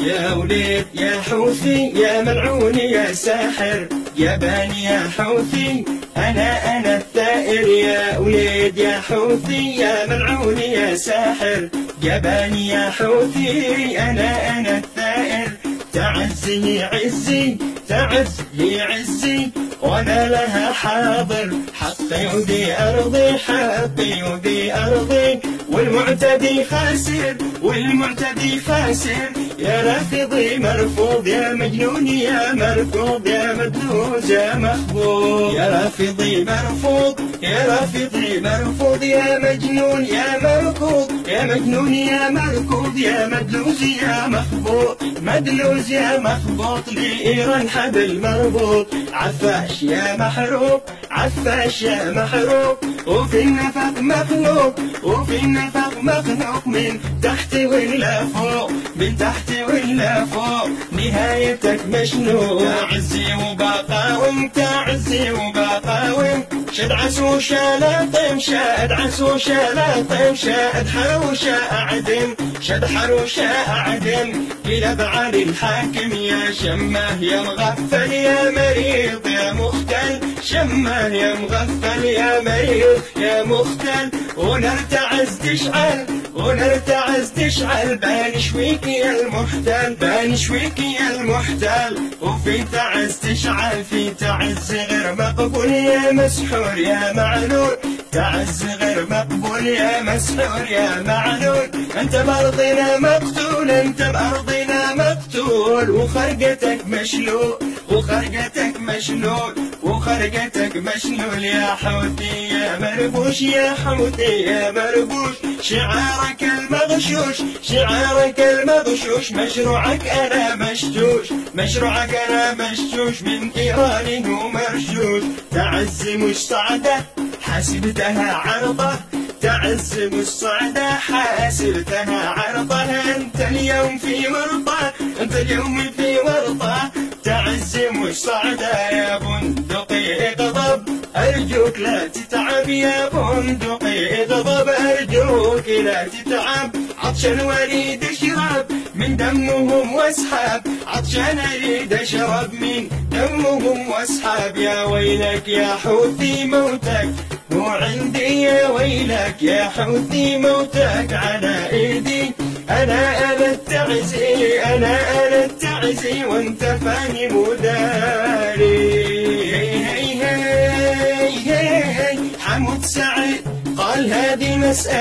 يا وليد يا حوثي يا ملعون يا ساحر، يا باني يا حوثي أنا الثائر. يا وليد يا حوثي يا ملعون يا ساحر، يا باني يا حوثي أنا الثائر. تعز لي عزي تعز لي عزي وأنا لها حاضر، حقي وذي أرضي حقي وذي أرضي، والمعتدي خاسر والمعتدي خاسر. يا رافضي مرفوض يا مجنون يا مرفوض، يا مدلوز يا مخبوط. يا رافضي مرفوض يا رافضي مرفوض، يا مجنون يا مركوض، يا مجنون يا مركوض، يا مدلوز يا مخبوط. مدلوز يا مخبوط لإيران حبل مربوط. عفاش يا محروق عفاش يا محروق، وفي النفق مخنوق وفي النفق مخنوق، من تحت ولا فوق من تحت ولا فوق، نهايتك مشنوق. تعزي وبقاوم تعزي وبقاوم، شد عسوشة لا طيم شاد عسوشة لا طيم، شاد حروشة أعدم شد حروشة أعدم. إلى بعد الحاكم يا شماه يا مغفل يا مريض يا مختل، شماه يا مغفل يا مريض يا مختل. ونرتعز تشعل ونرتعز تشعل، بانشويك يا المحتل بانشويك يا المحتل. وفي تعز تشعل في تعز غير مقبول يا مسحور يا معلول، تعز غير مقبول يا مسحور يا معلول. انت بارضنا مقتول انت بارضنا مقتول، وخرقتك مشلول وخرقتك مشلول وخرقتك مشلول. يا حوثي يا مربوش يا حوثي يا مربوش، شعارك المغشوش شعارك المغشوش. مشروعك انا مشتوش مشروعك انا مشتوش، من ايران ومرشوش. تعز مستعده حسبتها عرضه، تعز مستعده حاسبتها عرضه. انت اليوم في ورطه انت اليوم في ورطه. تعز مستعده يا بندقي اغضب أرجوك لا تتعب، يا بندقي اغضب أرجوك لا تتعب. عطشان وريد اشرب من دمهم واسحب، عطشان اريد اشرب من دمهم واسحب. يا ويلك يا حوثي موتك مو عندي، يا ويلك يا حوثي موتك على ايدي. انا التعزي انا التعزي وانت فاني مداري. حمود سعيد قال هذه مسألة